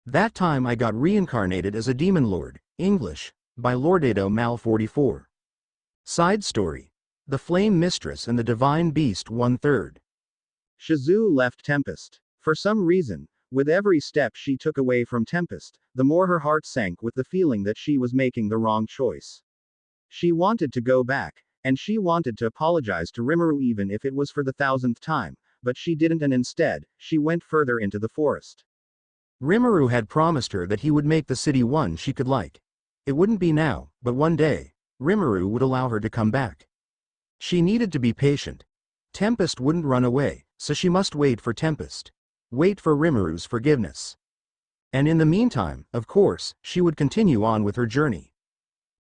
That time I got reincarnated as a demon lord. English, by LordedoMal44. Side story. The Flame Mistress and the Divine Beast 1/3. Shizue left Tempest. For some reason, with every step she took away from Tempest, the more her heart sank with the feeling that she was making the wrong choice. She wanted to go back, and she wanted to apologize to Rimuru even if it was for the 1000th time, but she didn't, and instead, she went further into the forest. Rimuru had promised her that he would make the city one she could like. It wouldn't be now, but one day, Rimuru would allow her to come back. She needed to be patient. Tempest wouldn't run away, so she must wait for Tempest. Wait for Rimuru's forgiveness. And in the meantime, of course, she would continue on with her journey.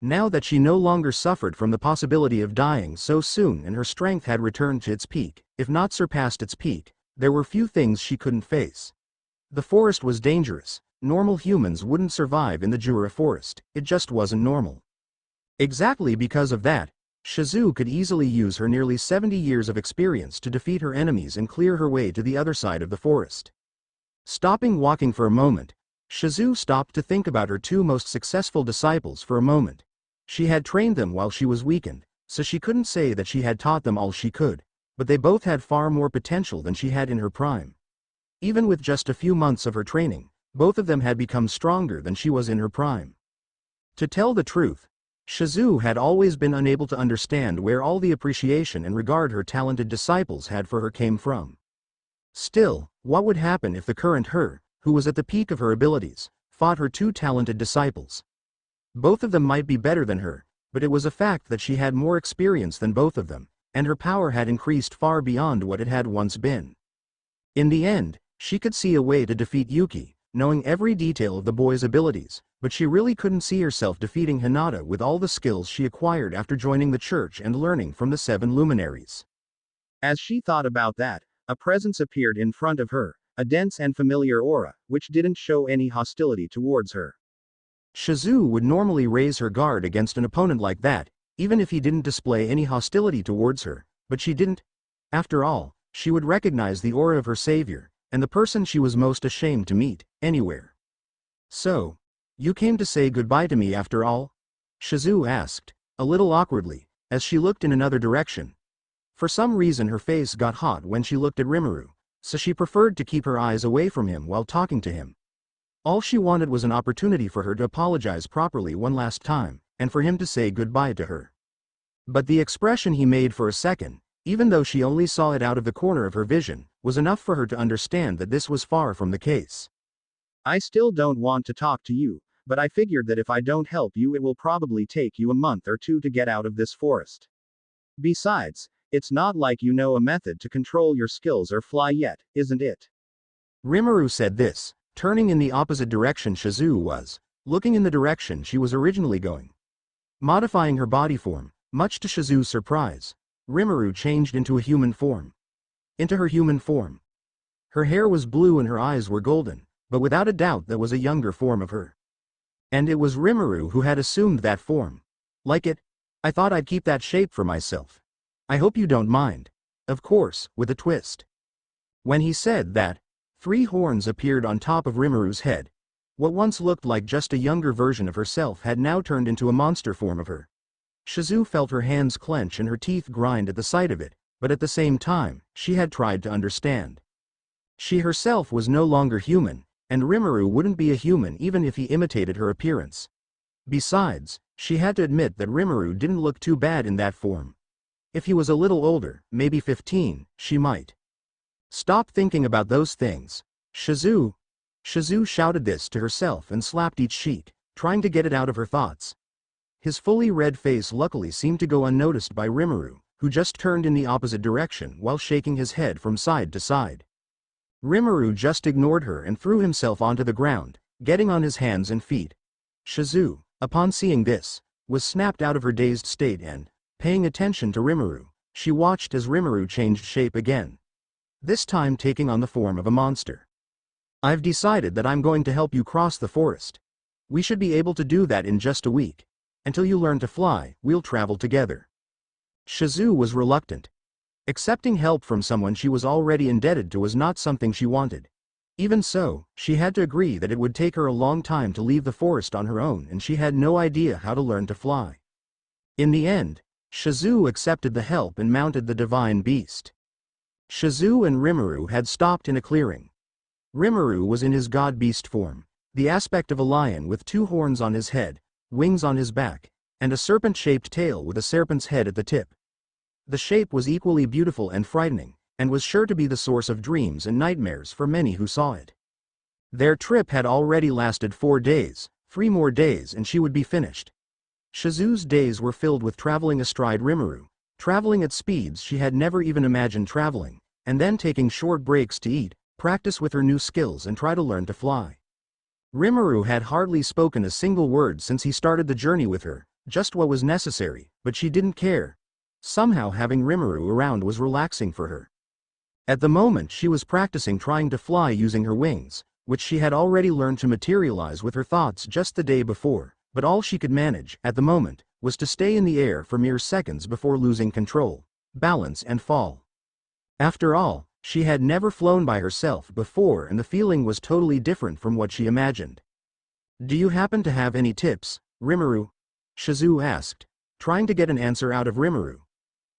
Now that she no longer suffered from the possibility of dying so soon and her strength had returned to its peak, if not surpassed its peak, there were few things she couldn't face. The forest was dangerous. Normal humans wouldn't survive in the Jura forest, it just wasn't normal. Exactly because of that, Shizue could easily use her nearly 70 years of experience to defeat her enemies and clear her way to the other side of the forest. Stopping walking for a moment, Shizue stopped to think about her two most successful disciples for a moment. She had trained them while she was weakened, so she couldn't say that she had taught them all she could, but they both had far more potential than she had in her prime. Even with just a few months of her training, both of them had become stronger than she was in her prime. To tell the truth, Shizue had always been unable to understand where all the appreciation and regard her talented disciples had for her came from. Still, what would happen if the current her, who was at the peak of her abilities, fought her two talented disciples? Both of them might be better than her, but it was a fact that she had more experience than both of them, and her power had increased far beyond what it had once been. In the end, she could see a way to defeat Yuki, knowing every detail of the boy's abilities, but she really couldn't see herself defeating Hinata with all the skills she acquired after joining the church and learning from the 7 luminaries. As she thought about that, a presence appeared in front of her, a dense and familiar aura, which didn't show any hostility towards her. Shizue would normally raise her guard against an opponent like that, even if he didn't display any hostility towards her, but she didn't. After all, she would recognize the aura of her savior, and the person she was most ashamed to meet, anywhere. "So, you came to say goodbye to me after all?" Shizue asked, a little awkwardly, as she looked in another direction. For some reason her face got hot when she looked at Rimuru, so she preferred to keep her eyes away from him while talking to him. All she wanted was an opportunity for her to apologize properly one last time, and for him to say goodbye to her. But the expression he made for a second, even though she only saw it out of the corner of her vision, was enough for her to understand that this was far from the case. "I still don't want to talk to you, but I figured that if I don't help you it will probably take you a month or two to get out of this forest. Besides, it's not like you know a method to control your skills or fly yet, isn't it?" Rimuru said this, turning in the opposite direction Shizue was, looking in the direction she was originally going. Modifying her body form, much to Shizue's surprise, Rimuru changed into a human form. Into her human form. Her hair was blue and her eyes were golden, but without a doubt that was a younger form of her. And it was Rimuru who had assumed that form. "Like it? I thought I'd keep that shape for myself. I hope you don't mind." Of course, with a twist. When he said that, 3 horns appeared on top of Rimuru's head. What once looked like just a younger version of herself had now turned into a monster form of her. Shizue felt her hands clench and her teeth grind at the sight of it, but at the same time, she had tried to understand. She herself was no longer human, and Rimuru wouldn't be a human even if he imitated her appearance. Besides, she had to admit that Rimuru didn't look too bad in that form. If he was a little older, maybe 15, she might. "Stop thinking about those things, Shizue." Shizue shouted this to herself and slapped each cheek, trying to get it out of her thoughts. His fully red face luckily seemed to go unnoticed by Rimuru, who just turned in the opposite direction while shaking his head from side to side. Rimuru just ignored her and threw himself onto the ground, getting on his hands and feet. Shizue, upon seeing this, was snapped out of her dazed state and, paying attention to Rimuru, she watched as Rimuru changed shape again. This time taking on the form of a monster. "I've decided that I'm going to help you cross the forest. We should be able to do that in just a week. Until you learn to fly, we'll travel together." Shizue was reluctant. Accepting help from someone she was already indebted to was not something she wanted. Even so, she had to agree that it would take her a long time to leave the forest on her own and she had no idea how to learn to fly. In the end, Shizue accepted the help and mounted the divine beast. Shizue and Rimuru had stopped in a clearing. Rimuru was in his god beast form, the aspect of a lion with 2 horns on his head, wings on his back, and a serpent-shaped tail with a serpent's head at the tip. The shape was equally beautiful and frightening, and was sure to be the source of dreams and nightmares for many who saw it. Their trip had already lasted 4 days, 3 more days and she would be finished. Shizue's days were filled with traveling astride Rimuru, traveling at speeds she had never even imagined traveling, and then taking short breaks to eat, practice with her new skills and try to learn to fly. Rimuru had hardly spoken a single word since he started the journey with her, just what was necessary, but she didn't care. Somehow having Rimuru around was relaxing for her. At the moment she was practicing trying to fly using her wings, which she had already learned to materialize with her thoughts just the day before, but all she could manage, at the moment, was to stay in the air for mere seconds before losing control, balance and fall. After all, she had never flown by herself before and the feeling was totally different from what she imagined. "Do you happen to have any tips, Rimuru?" Shizue asked, trying to get an answer out of Rimuru.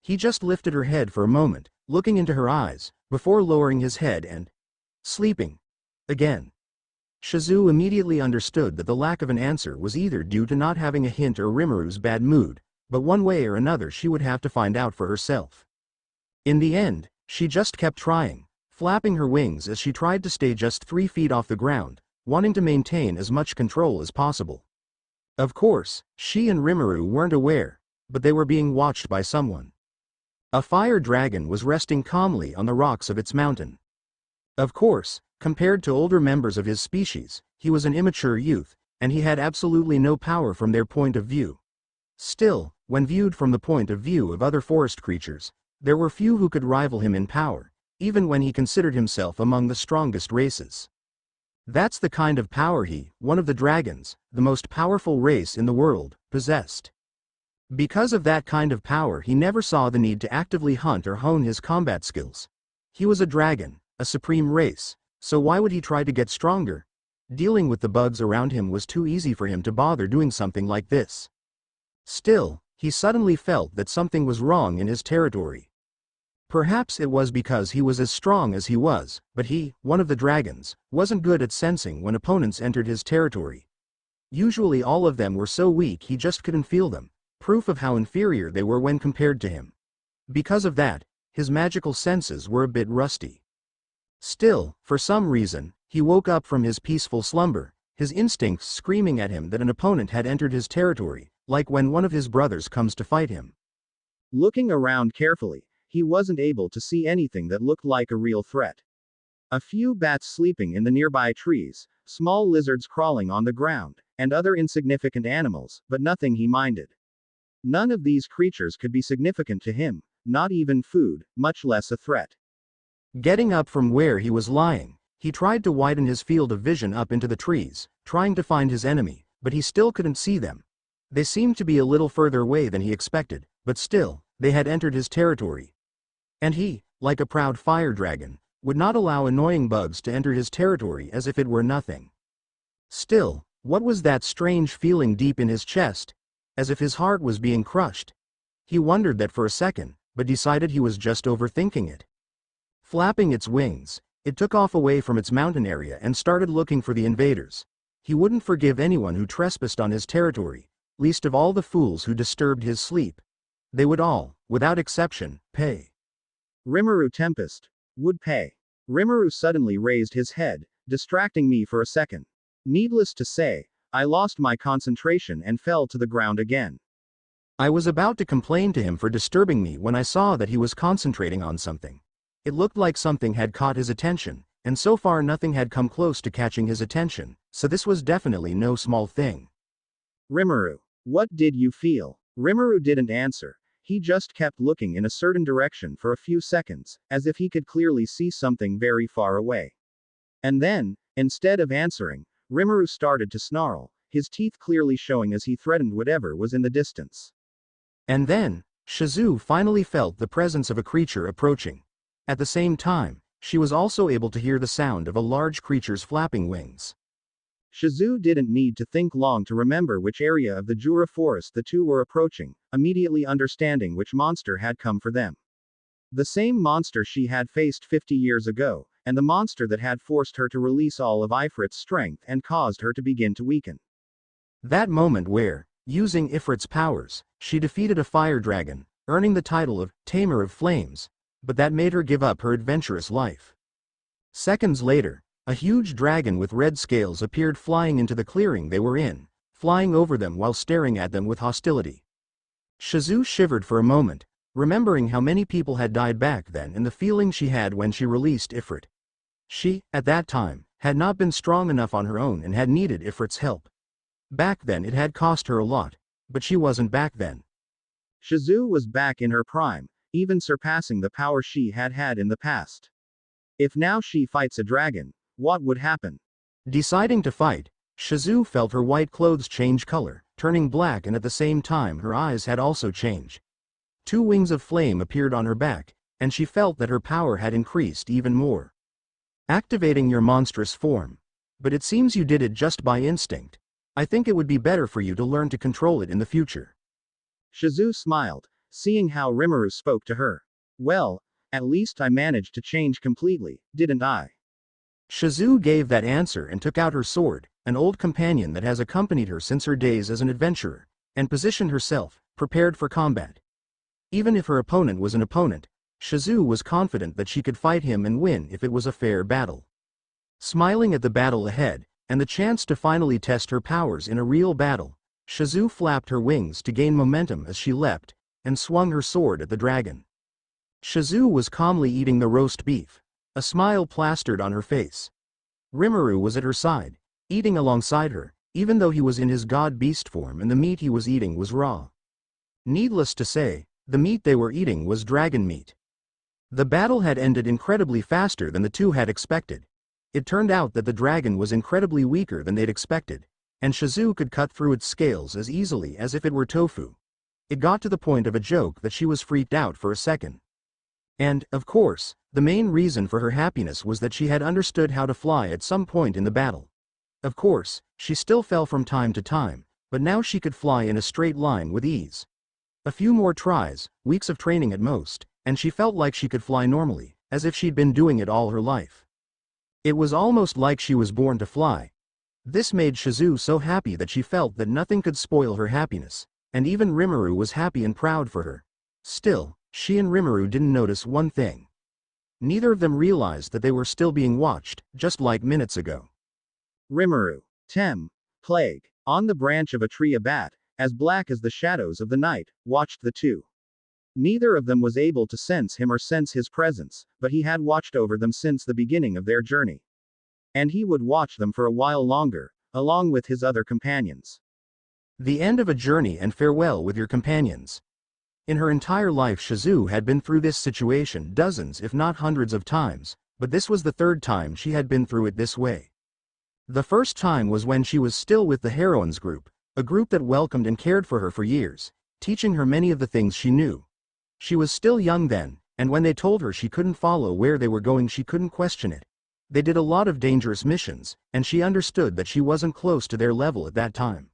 He just lifted her head for a moment, looking into her eyes, before lowering his head and sleeping again. Shizue immediately understood that the lack of an answer was either due to not having a hint or Rimuru's bad mood, but one way or another she would have to find out for herself. In the end, she just kept trying, flapping her wings as she tried to stay just 3 feet off the ground, wanting to maintain as much control as possible. Of course, she and Rimuru weren't aware, but they were being watched by someone. A fire dragon was resting calmly on the rocks of its mountain. Of course, compared to older members of his species, he was an immature youth, and he had absolutely no power from their point of view. Still, when viewed from the point of view of other forest creatures, there were few who could rival him in power, even when he considered himself among the strongest races. That's the kind of power he, one of the dragons, the most powerful race in the world, possessed. Because of that kind of power he never saw the need to actively hunt or hone his combat skills. He was a dragon, a supreme race, so why would he try to get stronger? Dealing with the bugs around him was too easy for him to bother doing something like this. Still, he suddenly felt that something was wrong in his territory. Perhaps it was because he was as strong as he was, but he, one of the dragons, wasn't good at sensing when opponents entered his territory. Usually all of them were so weak he just couldn't feel them, proof of how inferior they were when compared to him. Because of that, his magical senses were a bit rusty. Still, for some reason, he woke up from his peaceful slumber, his instincts screaming at him that an opponent had entered his territory, like when one of his brothers comes to fight him. Looking around carefully, he wasn't able to see anything that looked like a real threat. A few bats sleeping in the nearby trees, small lizards crawling on the ground, and other insignificant animals, but nothing he minded. None of these creatures could be significant to him, not even food, much less a threat. Getting up from where he was lying, he tried to widen his field of vision up into the trees, trying to find his enemy, but he still couldn't see them. They seemed to be a little further away than he expected, but still, they had entered his territory. And he, like a proud fire dragon, would not allow annoying bugs to enter his territory as if it were nothing. Still, what was that strange feeling deep in his chest? As if his heart was being crushed. He wondered that for a second, but decided he was just overthinking it. Flapping its wings, it took off away from its mountain area and started looking for the invaders. He wouldn't forgive anyone who trespassed on his territory, least of all the fools who disturbed his sleep. They would all, without exception, pay. Rimuru Tempest would pay. Rimuru suddenly raised his head, distracting me for a second. Needless to say, I lost my concentration and fell to the ground again. I was about to complain to him for disturbing me when I saw that he was concentrating on something. It looked like something had caught his attention, and so far nothing had come close to catching his attention, so this was definitely no small thing. Rimuru, what did you feel? Rimuru didn't answer. He just kept looking in a certain direction for a few seconds, as if he could clearly see something very far away. And then, instead of answering, Rimuru started to snarl, his teeth clearly showing as he threatened whatever was in the distance. And then, Shizue finally felt the presence of a creature approaching. At the same time, she was also able to hear the sound of a large creature's flapping wings. Shizue didn't need to think long to remember which area of the Jura forest the two were approaching, immediately understanding which monster had come for them. The same monster she had faced 50 years ago, and the monster that had forced her to release all of Ifrit's strength and caused her to begin to weaken. That moment where, using Ifrit's powers, she defeated a fire dragon, earning the title of Tamer of Flames, but that made her give up her adventurous life. Seconds later, a huge dragon with red scales appeared flying into the clearing they were in, flying over them while staring at them with hostility. Shizue shivered for a moment, remembering how many people had died back then and the feeling she had when she released Ifrit. She, at that time, had not been strong enough on her own and had needed Ifrit's help. Back then it had cost her a lot, but she wasn't back then. Shizue was back in her prime, even surpassing the power she had had in the past. If now she fights a dragon, what would happen? Deciding to fight, Shizue felt her white clothes change color, turning black, and at the same time her eyes had also changed. 2 wings of flame appeared on her back, and she felt that her power had increased even more. Activating your monstrous form. But it seems you did it just by instinct. I think it would be better for you to learn to control it in the future. Shizue smiled, seeing how Rimuru spoke to her. Well, at least I managed to change completely, didn't I? Shizue gave that answer and took out her sword, an old companion that has accompanied her since her days as an adventurer, and positioned herself, prepared for combat. Even if her opponent was an opponent, Shizue was confident that she could fight him and win if it was a fair battle. Smiling at the battle ahead, and the chance to finally test her powers in a real battle, Shizue flapped her wings to gain momentum as she leapt, and swung her sword at the dragon. Shizue was calmly eating the roast beef, a smile plastered on her face. Rimuru was at her side, eating alongside her, even though he was in his god-beast form and the meat he was eating was raw. Needless to say, the meat they were eating was dragon meat. The battle had ended incredibly faster than the two had expected. It turned out that the dragon was incredibly weaker than they'd expected, and Shizue could cut through its scales as easily as if it were tofu. It got to the point of a joke that she was freaked out for a second. And, of course, the main reason for her happiness was that she had understood how to fly at some point in the battle. Of course, she still fell from time to time, but now she could fly in a straight line with ease. A few more tries, weeks of training at most, and she felt like she could fly normally, as if she'd been doing it all her life. It was almost like she was born to fly. This made Shizue so happy that she felt that nothing could spoil her happiness, and even Rimuru was happy and proud for her. Still, she and Rimuru didn't notice one thing. Neither of them realized that they were still being watched, just like minutes ago. Rimuru. Plague. On the branch of a tree, a bat, as black as the shadows of the night, watched the two. Neither of them was able to sense him or sense his presence, but he had watched over them since the beginning of their journey. And he would watch them for a while longer, along with his other companions. The end of a journey and farewell with your companions. In her entire life, Shizue had been through this situation dozens if not hundreds of times, but this was the 3rd time she had been through it this way. The first time was when she was still with the heroines group, a group that welcomed and cared for her for years, teaching her many of the things she knew. She was still young then, and when they told her she couldn't follow where they were going, she couldn't question it. They did a lot of dangerous missions, and she understood that she wasn't close to their level at that time.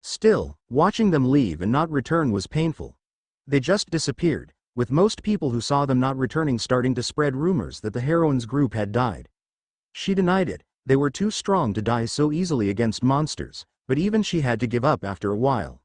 Still, watching them leave and not return was painful. They just disappeared, with most people who saw them not returning starting to spread rumors that the heroines group had died. She denied it. They were too strong to die so easily against monsters, but even she had to give up after a while.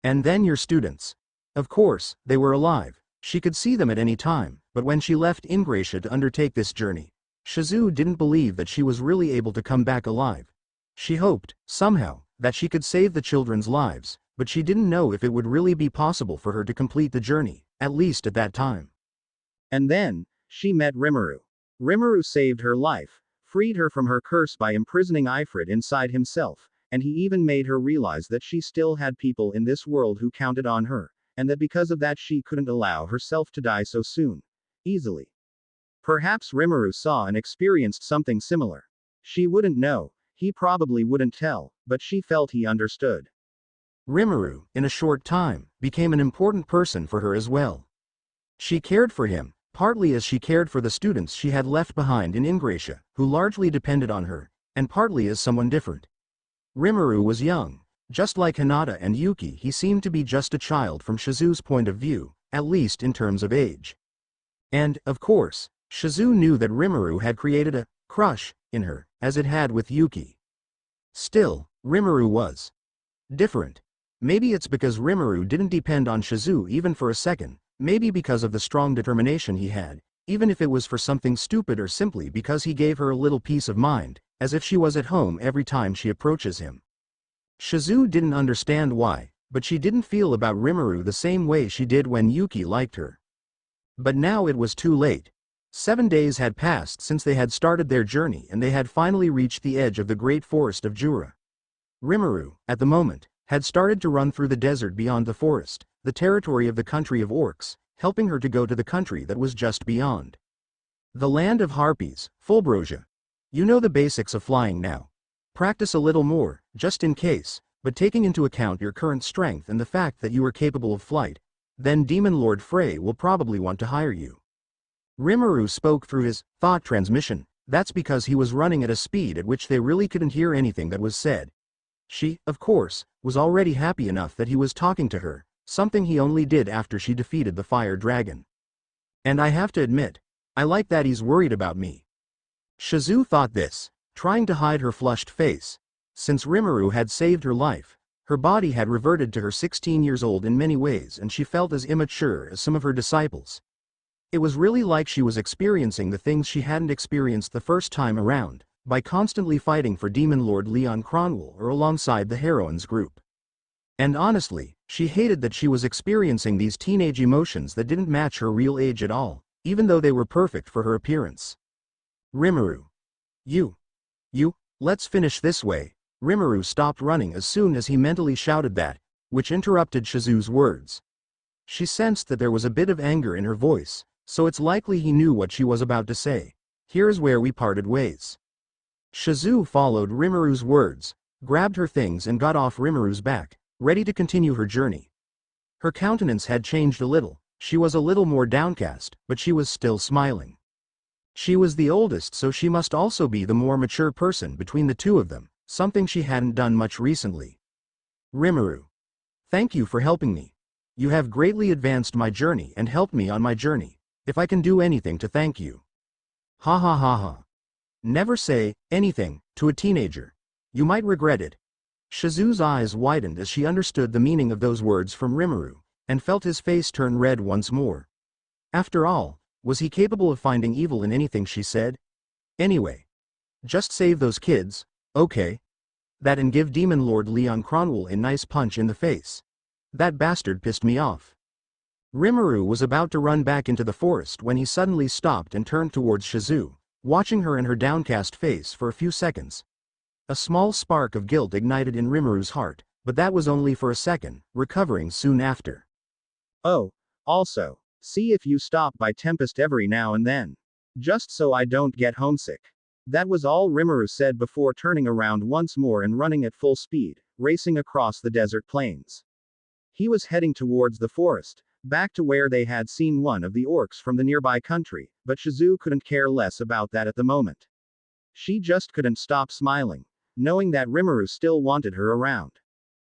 And then your students. Of course, they were alive. She could see them at any time, but when she left Ingratia to undertake this journey, Shizue didn't believe that she was really able to come back alive. She hoped, somehow, that she could save the children's lives, but she didn't know if it would really be possible for her to complete the journey, at least at that time. And then, she met Rimuru. Rimuru saved her life, freed her from her curse by imprisoning Ifrit inside himself, and he even made her realize that she still had people in this world who counted on her, and that because of that she couldn't allow herself to die so soon. Easily. Perhaps Rimuru saw and experienced something similar. She wouldn't know, he probably wouldn't tell, but she felt he understood. Rimuru, in a short time, became an important person for her as well. She cared for him, Partly as she cared for the students she had left behind in Ingratia, who largely depended on her, and partly as someone different. Rimuru was young. Just like Hinata and Yuki, he seemed to be just a child from Shizu's point of view, at least in terms of age. And, of course, Shizu knew that Rimuru had created a crush in her, as it had with Yuki. Still, Rimuru was different. Maybe it's because Rimuru didn't depend on Shizu even for a second, maybe because of the strong determination he had, even if it was for something stupid or simply because he gave her a little peace of mind, as if she was at home every time she approaches him. Shizu didn't understand why, but she didn't feel about Rimuru the same way she did when Yuki liked her. But now it was too late. 7 days had passed since they had started their journey and they had finally reached the edge of the great forest of Jura. Rimuru, at the moment, had started to run through the desert beyond the forest, the territory of the country of orcs, helping her to go to the country that was just beyond. The land of harpies, Fulbrosia. You know the basics of flying now. Practice a little more, just in case, but taking into account your current strength and the fact that you are capable of flight, then Demon Lord Frey will probably want to hire you. Rimuru spoke through his thought transmission. That's because he was running at a speed at which they really couldn't hear anything that was said. She, of course, was already happy enough that he was talking to her, something he only did after she defeated the fire dragon. And I have to admit, I like that he's worried about me. Shizu thought this, trying to hide her flushed face. Since Rimuru had saved her life, her body had reverted to her 16 years old in many ways and she felt as immature as some of her disciples. It was really like she was experiencing the things she hadn't experienced the first time around, by constantly fighting for Demon Lord Leon Cronwell or alongside the heroines group. And honestly, she hated that she was experiencing these teenage emotions that didn't match her real age at all, even though they were perfect for her appearance. Rimuru. You, let's finish this way. Rimuru stopped running as soon as he mentally shouted that, which interrupted Shizu's words. She sensed that there was a bit of anger in her voice, so it's likely he knew what she was about to say. Here's where we parted ways. Shizu followed Rimuru's words, grabbed her things and got off Rimuru's back, ready to continue her journey. Her countenance had changed a little, she was a little more downcast, but she was still smiling. She was the oldest, so she must also be the more mature person between the two of them, something she hadn't done much recently. Rimuru. Thank you for helping me. You have greatly advanced my journey and helped me on my journey. If I can do anything to thank you. Ha ha ha ha. Never say anything to a teenager. You might regret it. Shizu's eyes widened as she understood the meaning of those words from Rimuru, and felt his face turn red once more. After all, was he capable of finding evil in anything she said? Anyway. Just save those kids, okay? That and give Demon Lord Leon Cronwell a nice punch in the face. That bastard pissed me off. Rimuru was about to run back into the forest when he suddenly stopped and turned towards Shizu, watching her and her downcast face for a few seconds. A small spark of guilt ignited in Rimuru's heart, but that was only for a second, recovering soon after. Oh, also, see if you stop by Tempest every now and then. Just so I don't get homesick. That was all Rimuru said before turning around once more and running at full speed, racing across the desert plains. He was heading towards the forest, back to where they had seen one of the orcs from the nearby country, but Shizu couldn't care less about that at the moment. She just couldn't stop smiling, knowing that Rimuru still wanted her around.